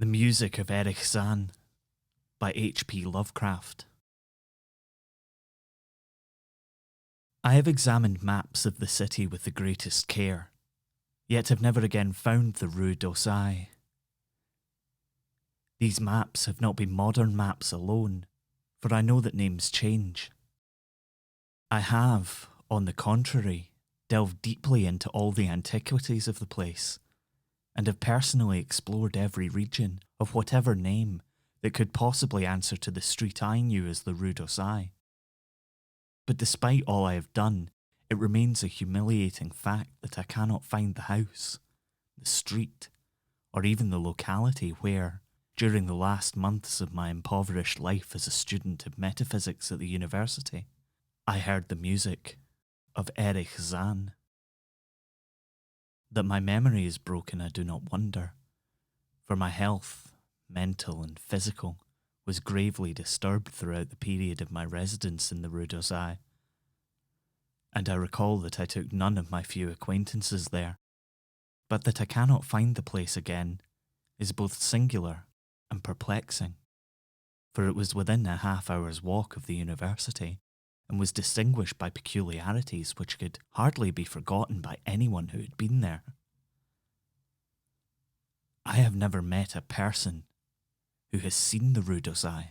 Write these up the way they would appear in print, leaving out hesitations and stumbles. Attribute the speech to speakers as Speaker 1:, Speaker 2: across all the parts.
Speaker 1: The Music of Erich Zann by HP Lovecraft. I have examined maps of the city with the greatest care, yet have never again found the Rue d'Orsay. These maps have not been modern maps alone, for I know that names change. I have, on the contrary, delved deeply into all the antiquities of the place, and have personally explored every region of whatever name that could possibly answer to the street I knew as the Rue d'Orsay. But despite all I have done, it remains a humiliating fact that I cannot find the house, the street, or even the locality where, during the last months of my impoverished life as a student of metaphysics at the university, I heard the music of Erich Zann. That my memory is broken I do not wonder, for my health, mental and physical, was gravely disturbed throughout the period of my residence in the Rue d'Orsay, and I recall that I took none of my few acquaintances there, but that I cannot find the place again is both singular and perplexing, for it was within a half-hour's walk of the university, and was distinguished by peculiarities which could hardly be forgotten by anyone who had been there. I have never met a person who has seen the Rue d'Orsay.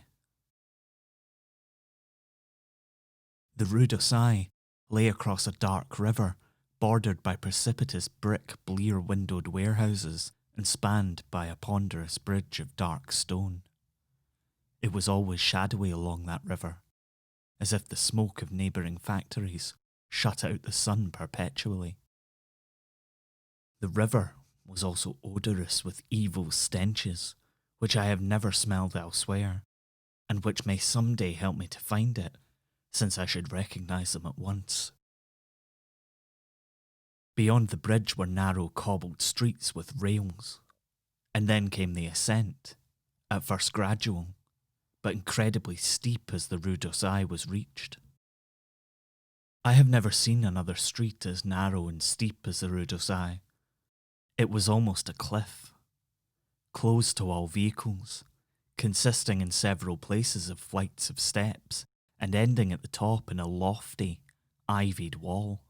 Speaker 1: The Rue d'Orsay lay across a dark river, bordered by precipitous brick, blear-windowed warehouses, and spanned by a ponderous bridge of dark stone. It was always shadowy along that river, as if the smoke of neighbouring factories shut out the sun perpetually. The river was also odorous with evil stenches, which I have never smelled elsewhere, and which may some day help me to find it, since I should recognise them at once. Beyond the bridge were narrow cobbled streets with rails, and then came the ascent, at first gradual, but incredibly steep as the Rue d'Orsay was reached. I have never seen another street as narrow and steep as the Rue d'Orsay. It was almost a cliff, closed to all vehicles, consisting in several places of flights of steps, and ending at the top in a lofty, ivied wall.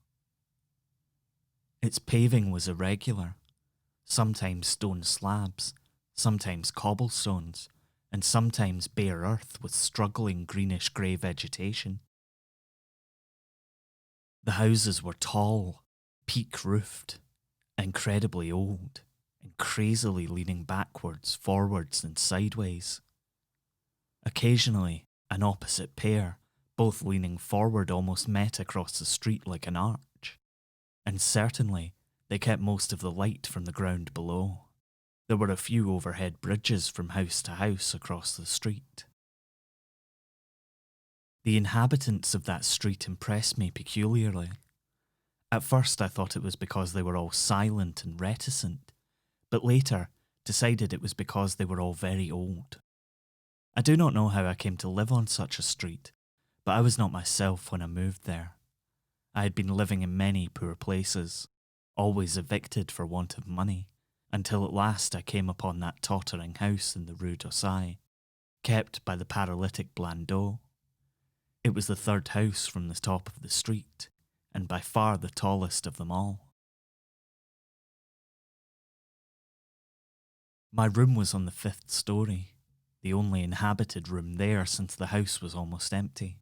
Speaker 1: Its paving was irregular, sometimes stone slabs, sometimes cobblestones, and sometimes bare earth with struggling greenish-grey vegetation. The houses were tall, peak-roofed, incredibly old, and crazily leaning backwards, forwards, and sideways. Occasionally, an opposite pair, both leaning forward, almost met across the street like an arch, and certainly they kept most of the light from the ground below. There were a few overhead bridges from house to house across the street. The inhabitants of that street impressed me peculiarly. At first I thought it was because they were all silent and reticent, but later decided it was because they were all very old. I do not know how I came to live on such a street, but I was not myself when I moved there. I had been living in many poor places, always evicted for want of money, until at last I came upon that tottering house in the Rue d'Orsay, kept by the paralytic Blandot. It was the third house from the top of the street, and by far the tallest of them all. My room was on the 5th story, the only inhabited room there since the house was almost empty.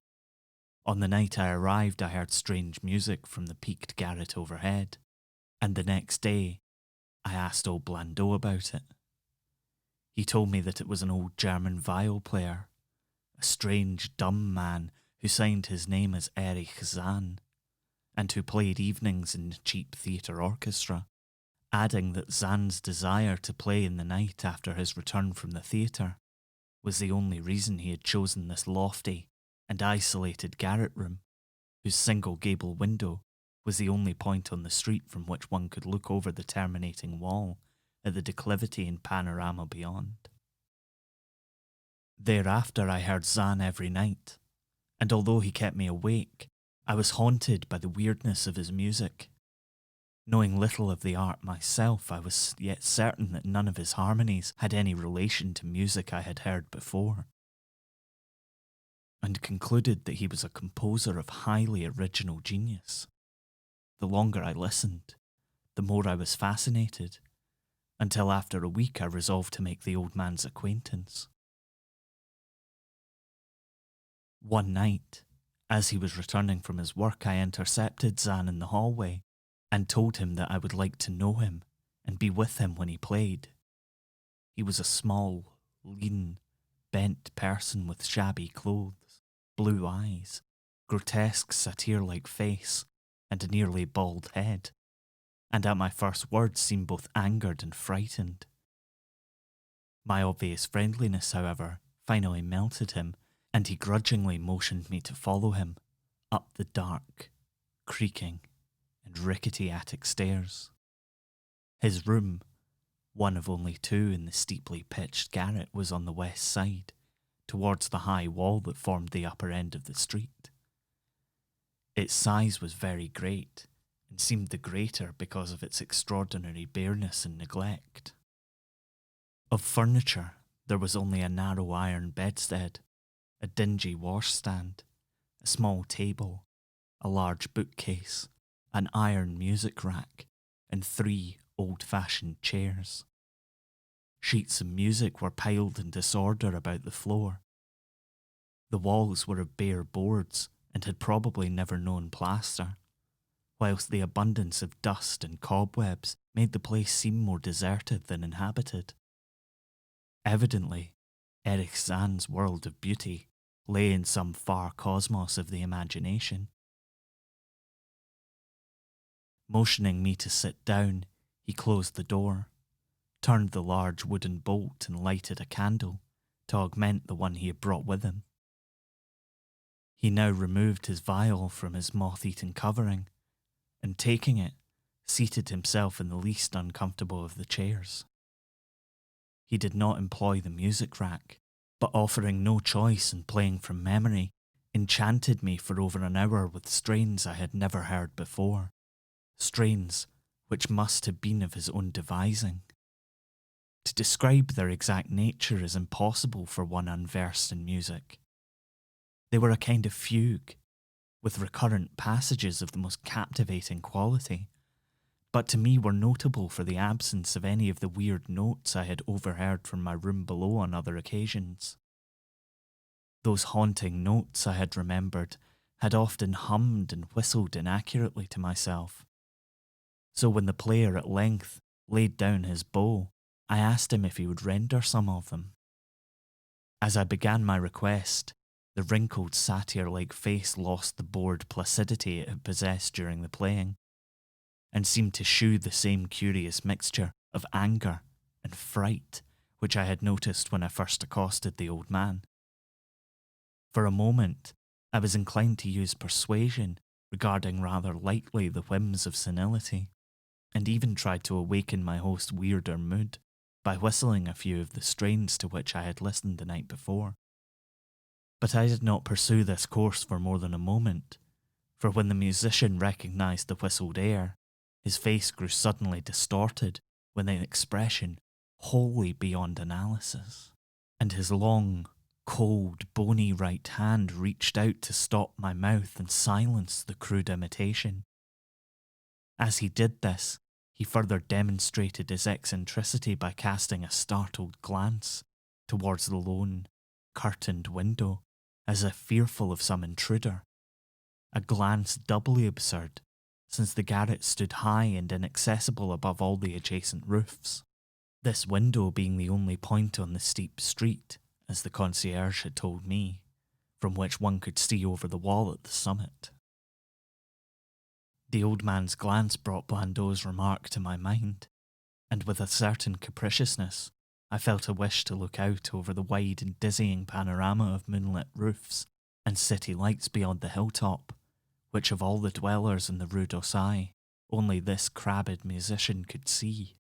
Speaker 1: On the night I arrived I heard strange music from the peaked garret overhead, and the next day I asked old Blandot about it. He told me that it was an old German viol player, a strange dumb man who signed his name as Erich Zann, and who played evenings in the cheap theatre orchestra, adding that Zann's desire to play in the night after his return from the theatre was the only reason he had chosen this lofty and isolated garret room, whose single gable window was the only point on the street from which one could look over the terminating wall at the declivity and panorama beyond. Thereafter I heard Zann every night, and although he kept me awake, I was haunted by the weirdness of his music. Knowing little of the art myself, I was yet certain that none of his harmonies had any relation to music I had heard before, and concluded that he was a composer of highly original genius. The longer I listened, the more I was fascinated, until after a week I resolved to make the old man's acquaintance. One night, as he was returning from his work, I intercepted Zann in the hallway and told him that I would like to know him and be with him when he played. He was a small, lean, bent person with shabby clothes, blue eyes, grotesque satyr-like face, and a nearly bald head, and at my first words seemed both angered and frightened. My obvious friendliness, however, finally melted him, and he grudgingly motioned me to follow him up the dark, creaking, and rickety attic stairs. His room, one of only two in the steeply pitched garret, was on the west side, towards the high wall that formed the upper end of the street. Its size was very great, and seemed the greater because of its extraordinary bareness and neglect. Of furniture, there was only a narrow iron bedstead, a dingy washstand, a small table, a large bookcase, an iron music rack, and 3 old-fashioned chairs. Sheets of music were piled in disorder about the floor. The walls were of bare boards and had probably never known plaster, whilst the abundance of dust and cobwebs made the place seem more deserted than inhabited. Evidently, Erich Zann's world of beauty lay in some far cosmos of the imagination. Motioning me to sit down, he closed the door, turned the large wooden bolt and lighted a candle to augment the one he had brought with him. He now removed his viol from his moth-eaten covering, and taking it, seated himself in the least uncomfortable of the chairs. He did not employ the music rack, but offering no choice and playing from memory, enchanted me for over an hour with strains I had never heard before, strains which must have been of his own devising. To describe their exact nature is impossible for one unversed in music. They were a kind of fugue, with recurrent passages of the most captivating quality, but to me were notable for the absence of any of the weird notes I had overheard from my room below on other occasions. Those haunting notes I had remembered had often hummed and whistled inaccurately to myself. So when the player at length laid down his bow, I asked him if he would render some of them. As I began my request, the wrinkled satyr-like face lost the bored placidity it had possessed during the playing, and seemed to shew the same curious mixture of anger and fright which I had noticed when I first accosted the old man. For a moment, I was inclined to use persuasion, regarding rather lightly the whims of senility, and even tried to awaken my host's weirder mood by whistling a few of the strains to which I had listened the night before. But I did not pursue this course for more than a moment, for when the musician recognised the whistled air, his face grew suddenly distorted with an expression wholly beyond analysis, and his long, cold, bony right hand reached out to stop my mouth and silence the crude imitation. As he did this, he further demonstrated his eccentricity by casting a startled glance towards the lone, curtained window, as if fearful of some intruder, a glance doubly absurd, since the garret stood high and inaccessible above all the adjacent roofs, this window being the only point on the steep street, as the concierge had told me, from which one could see over the wall at the summit. The old man's glance brought Blandot's remark to my mind, and with a certain capriciousness, I felt a wish to look out over the wide and dizzying panorama of moonlit roofs and city lights beyond the hilltop, which of all the dwellers in the Rue d'Orsay, only this crabbed musician could see.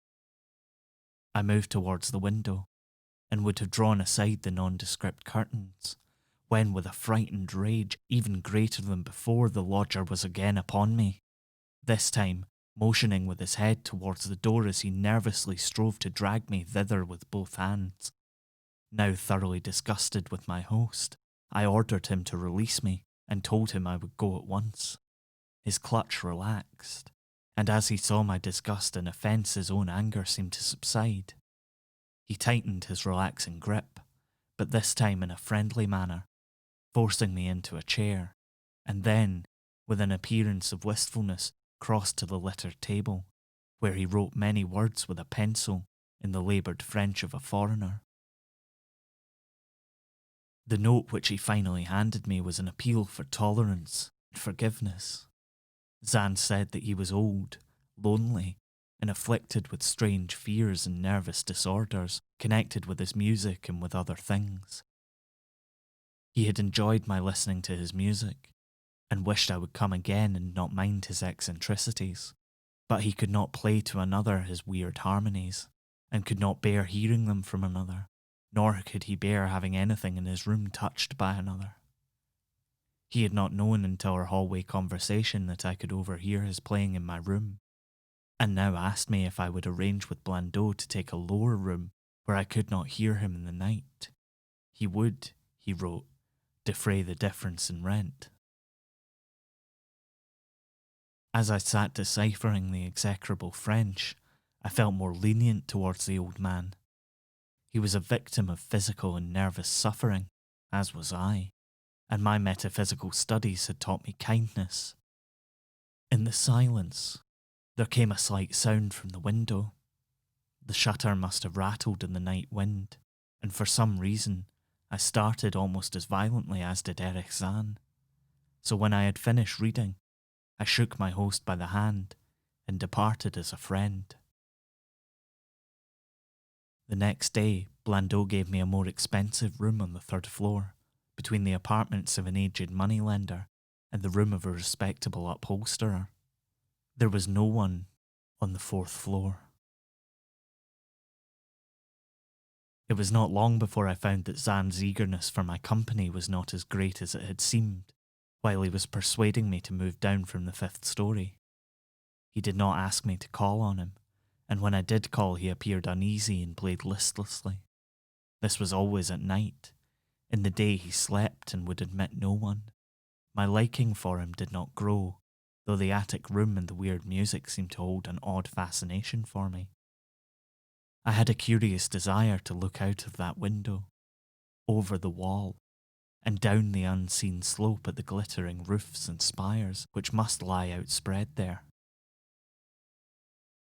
Speaker 1: I moved towards the window, and would have drawn aside the nondescript curtains, when with a frightened rage even greater than before the lodger was again upon me, this time motioning with his head towards the door as he nervously strove to drag me thither with both hands. Now thoroughly disgusted with my host, I ordered him to release me and told him I would go at once. His clutch relaxed, and as he saw my disgust and offence, his own anger seemed to subside. He tightened his relaxing grip, but this time in a friendly manner, forcing me into a chair, and then, with an appearance of wistfulness, crossed to the littered table, where he wrote many words with a pencil in the laboured French of a foreigner. The note which he finally handed me was an appeal for tolerance and forgiveness. Zann said that he was old, lonely, and afflicted with strange fears and nervous disorders connected with his music and with other things. He had enjoyed my listening to his music, and wished I would come again and not mind his eccentricities, but he could not play to another his weird harmonies, and could not bear hearing them from another, nor could he bear having anything in his room touched by another. He had not known until our hallway conversation that I could overhear his playing in my room, and now asked me if I would arrange with Blandot to take a lower room where I could not hear him in the night. He would, he wrote, defray the difference in rent. As I sat deciphering the execrable French, I felt more lenient towards the old man. He was a victim of physical and nervous suffering, as was I, and my metaphysical studies had taught me kindness. In the silence, there came a slight sound from the window. The shutter must have rattled in the night wind, and for some reason, I started almost as violently as did Erich Zann. So when I had finished reading, I shook my host by the hand and departed as a friend. The next day, Blandot gave me a more expensive room on the third floor, between the apartments of an aged moneylender and the room of a respectable upholsterer. There was no one on the fourth floor. It was not long before I found that Zann's eagerness for my company was not as great as it had seemed, while he was persuading me to move down from the fifth story. He did not ask me to call on him, and when I did call he appeared uneasy and played listlessly. This was always at night. In the day he slept and would admit no one. My liking for him did not grow, though the attic room and the weird music seemed to hold an odd fascination for me. I had a curious desire to look out of that window, over the wall, and down the unseen slope at the glittering roofs and spires which must lie outspread there.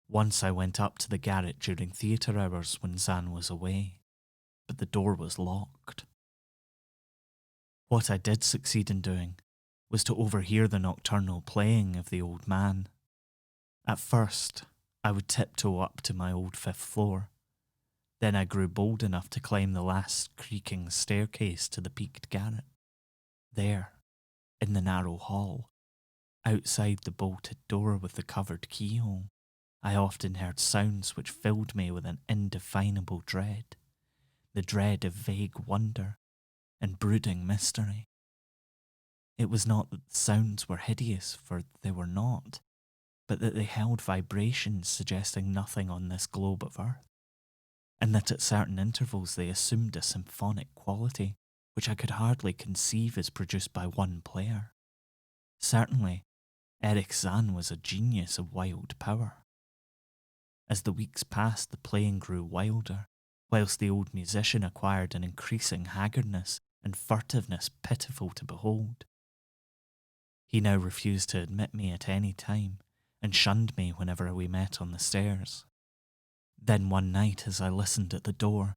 Speaker 1: Once I went up to the garret during theatre hours when Zann was away, but the door was locked. What I did succeed in doing was to overhear the nocturnal playing of the old man. At first, I would tiptoe up to my old fifth floor. Then I grew bold enough to climb the last creaking staircase to the peaked garret. There, in the narrow hall, outside the bolted door with the covered keyhole, I often heard sounds which filled me with an indefinable dread, the dread of vague wonder and brooding mystery. It was not that the sounds were hideous, for they were not, but that they held vibrations suggesting nothing on this globe of earth, and that at certain intervals they assumed a symphonic quality which I could hardly conceive as produced by one player. Certainly, Erich Zann was a genius of wild power. As the weeks passed, the playing grew wilder, whilst the old musician acquired an increasing haggardness and furtiveness pitiful to behold. He now refused to admit me at any time, and shunned me whenever we met on the stairs. Then one night, as I listened at the door,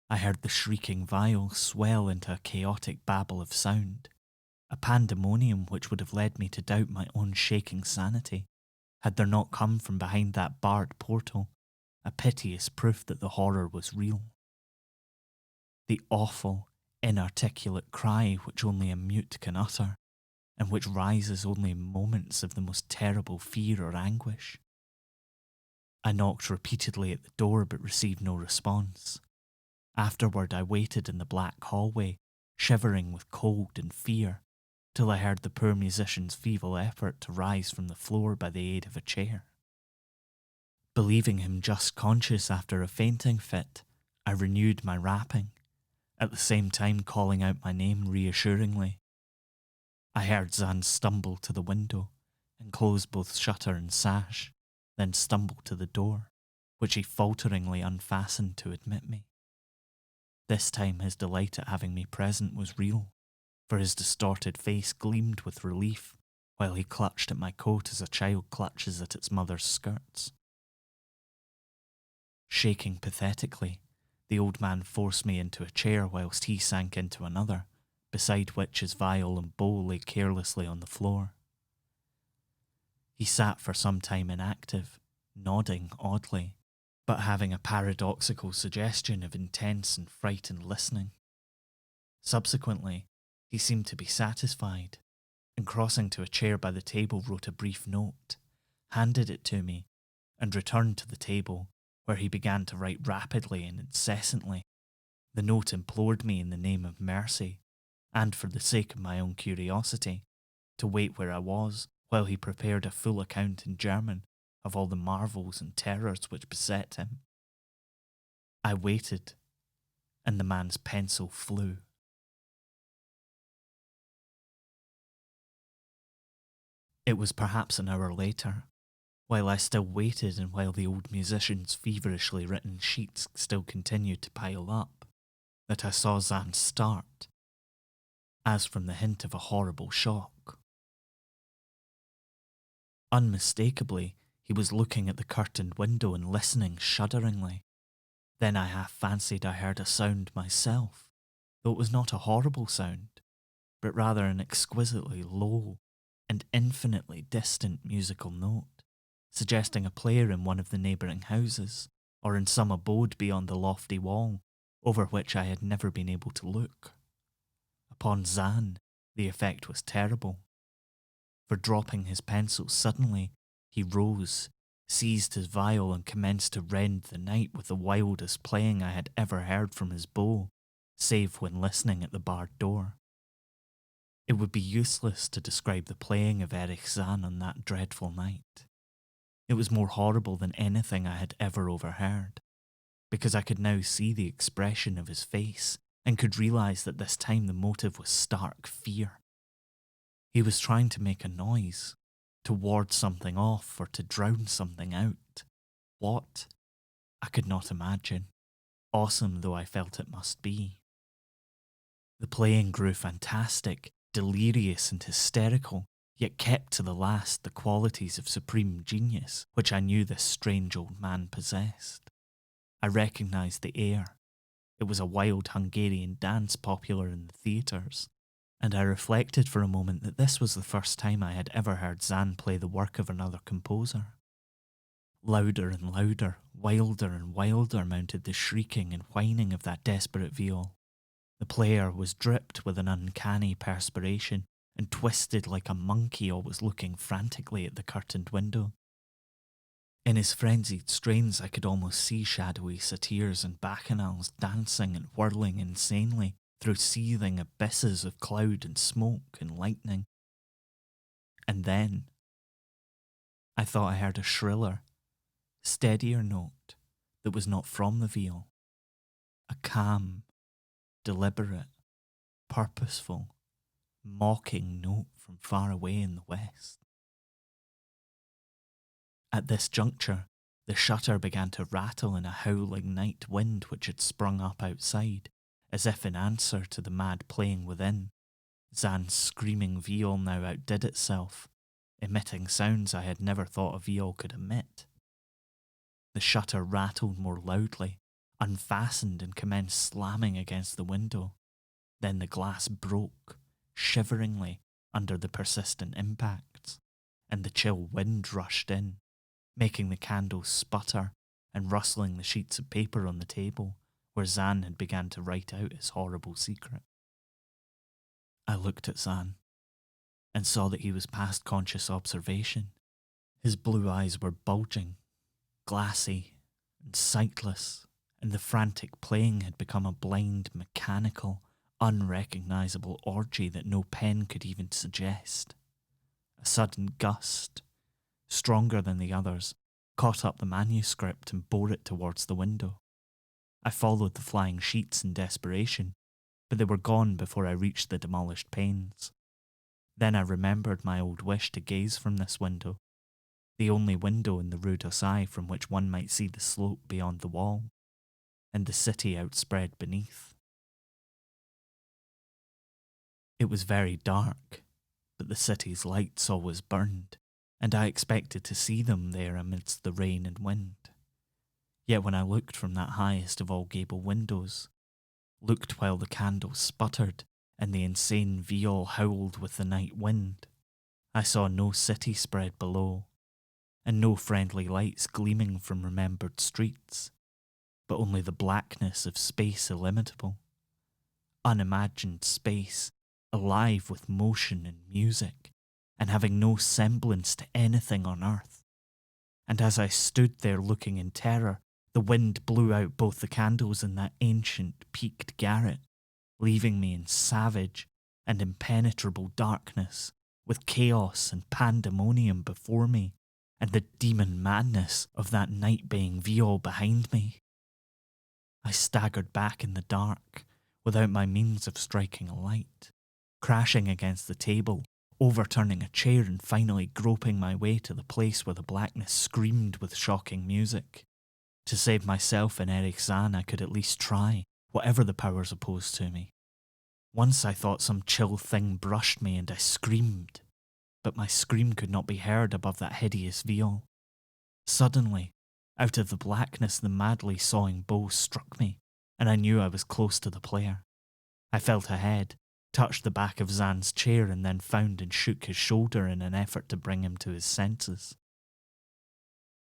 Speaker 1: I heard the shrieking viol swell into a chaotic babble of sound, a pandemonium which would have led me to doubt my own shaking sanity, had there not come from behind that barred portal a piteous proof that the horror was real. The awful, inarticulate cry which only a mute can utter, and which rises only in moments of the most terrible fear or anguish. I knocked repeatedly at the door but received no response. Afterward I waited in the black hallway, shivering with cold and fear, till I heard the poor musician's feeble effort to rise from the floor by the aid of a chair. Believing him just conscious after a fainting fit, I renewed my rapping, at the same time calling out my name reassuringly. I heard Zann stumble to the window and close both shutter and sash, then stumble to the door, which he falteringly unfastened to admit me. This time his delight at having me present was real, for his distorted face gleamed with relief while he clutched at my coat as a child clutches at its mother's skirts. Shaking pathetically, the old man forced me into a chair whilst he sank into another, beside which his viol and bowl lay carelessly on the floor. He sat for some time inactive, nodding oddly, but having a paradoxical suggestion of intense and frightened listening. Subsequently, he seemed to be satisfied, and crossing to a chair by the table wrote a brief note, handed it to me, and returned to the table, where he began to write rapidly and incessantly. The note implored me in the name of mercy, and for the sake of my own curiosity, to wait where I was while he prepared a full account in German of all the marvels and terrors which beset him. I waited, and the man's pencil flew. It was perhaps an hour later, while I still waited and while the old musician's feverishly written sheets still continued to pile up, that I saw Zann start, as from the hint of a horrible shock. Unmistakably, he was looking at the curtained window and listening shudderingly. Then I half fancied I heard a sound myself, though it was not a horrible sound, but rather an exquisitely low and infinitely distant musical note, suggesting a player in one of the neighbouring houses, or in some abode beyond the lofty wall, over which I had never been able to look. Upon Zann, the effect was terrible, for dropping his pencil suddenly, he rose, seized his viol and commenced to rend the night with the wildest playing I had ever heard from his bow, save when listening at the barred door. It would be useless to describe the playing of Erich Zann on that dreadful night. It was more horrible than anything I had ever overheard, because I could now see the expression of his face and could realise that this time the motive was stark fear. He was trying to make a noise, to ward something off or to drown something out. What? I could not imagine, awesome though I felt it must be. The playing grew fantastic, delirious and hysterical, yet kept to the last the qualities of supreme genius which I knew this strange old man possessed. I recognised the air. It was a wild Hungarian dance popular in the theatres, and I reflected for a moment that this was the first time I had ever heard Zann play the work of another composer. Louder and louder, wilder and wilder mounted the shrieking and whining of that desperate viol. The player was dripped with an uncanny perspiration and twisted like a monkey always looking frantically at the curtained window. In his frenzied strains I could almost see shadowy satyrs and bacchanals dancing and whirling insanely through seething abysses of cloud and smoke and lightning. And then I thought I heard a shriller, steadier note that was not from the viol, a calm, deliberate, purposeful, mocking note from far away in the west. At this juncture, the shutter began to rattle in a howling night wind which had sprung up outside, as if in answer to the mad playing within. Zann's screaming viol now outdid itself, emitting sounds I had never thought a viol could emit. The shutter rattled more loudly, unfastened and commenced slamming against the window. Then the glass broke, shiveringly, under the persistent impacts, and the chill wind rushed in, making the candles sputter and rustling the sheets of paper on the table where Zann had begun to write out his horrible secret. I looked at Zann and saw that he was past conscious observation. His blue eyes were bulging, glassy and sightless, and the frantic playing had become a blind, mechanical, unrecognisable orgy that no pen could even suggest. A sudden gust, stronger than the others, caught up the manuscript and bore it towards the window. I followed the flying sheets in desperation, but they were gone before I reached the demolished panes. Then I remembered my old wish to gaze from this window, the only window in the Rue d'Orsay from which one might see the slope beyond the wall, and the city outspread beneath. It was very dark, but the city's lights always burned, and I expected to see them there amidst the rain and wind. Yet when I looked from that highest of all gable windows, looked while the candles sputtered and the insane viol howled with the night wind, I saw no city spread below, and no friendly lights gleaming from remembered streets, but only the blackness of space illimitable, unimagined space, alive with motion and music, and having no semblance to anything on earth. And as I stood there looking in terror, the wind blew out both the candles in that ancient peaked garret, leaving me in savage and impenetrable darkness, with chaos and pandemonium before me, and the demon madness of that night-baying viol behind me. I staggered back in the dark, without my means of striking a light, crashing against the table, overturning a chair and finally groping my way to the place where the blackness screamed with shocking music. To save myself and Erich Zann, I could at least try, whatever the powers opposed to me. Once I thought some chill thing brushed me and I screamed, but my scream could not be heard above that hideous viol. Suddenly, out of the blackness, the madly sawing bow struck me, and I knew I was close to the player. I felt ahead, touched the back of Zann's chair, and then found and shook his shoulder in an effort to bring him to his senses.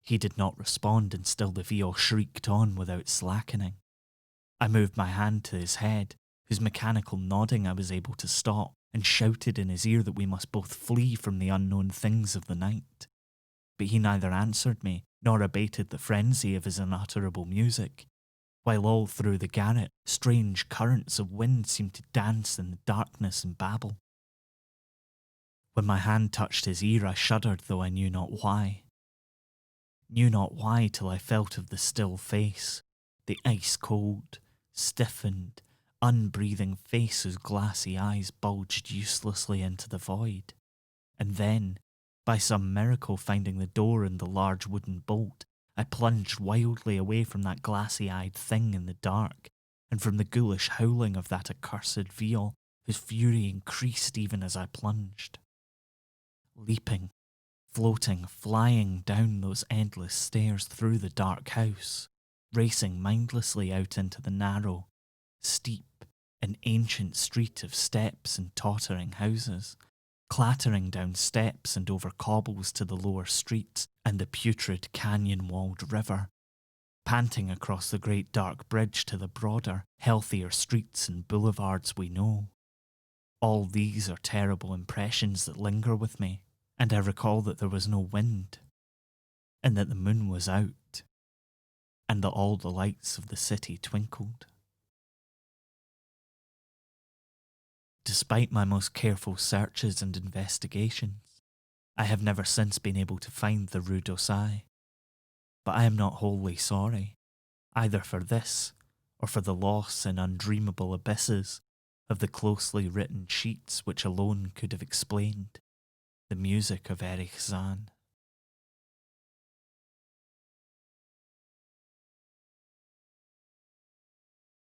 Speaker 1: He did not respond, and still the viol shrieked on without slackening. I moved my hand to his head, whose mechanical nodding I was able to stop, and shouted in his ear that we must both flee from the unknown things of the night. But he neither answered me, nor abated the frenzy of his unutterable music, while all through the garret strange currents of wind seemed to dance in the darkness and babble. When my hand touched his ear, I shuddered, though I knew not why. Knew not why till I felt of the still face, the ice-cold, stiffened, unbreathing face whose glassy eyes bulged uselessly into the void. And then, by some miracle finding the door and the large wooden bolt, I plunged wildly away from that glassy-eyed thing in the dark, and from the ghoulish howling of that accursed viol, whose fury increased even as I plunged. Leaping, floating, flying down those endless stairs through the dark house, racing mindlessly out into the narrow, steep, and ancient street of steps and tottering houses, clattering down steps and over cobbles to the lower streets and the putrid canyon-walled river, panting across the great dark bridge to the broader, healthier streets and boulevards we know. All these are terrible impressions that linger with me, and I recall that there was no wind, and that the moon was out, and that all the lights of the city twinkled. Despite my most careful searches and investigations, I have never since been able to find the Rue d'Orsay. But I am not wholly sorry, either for this or for the loss in undreamable abysses of the closely written sheets which alone could have explained the music of Erich Zann.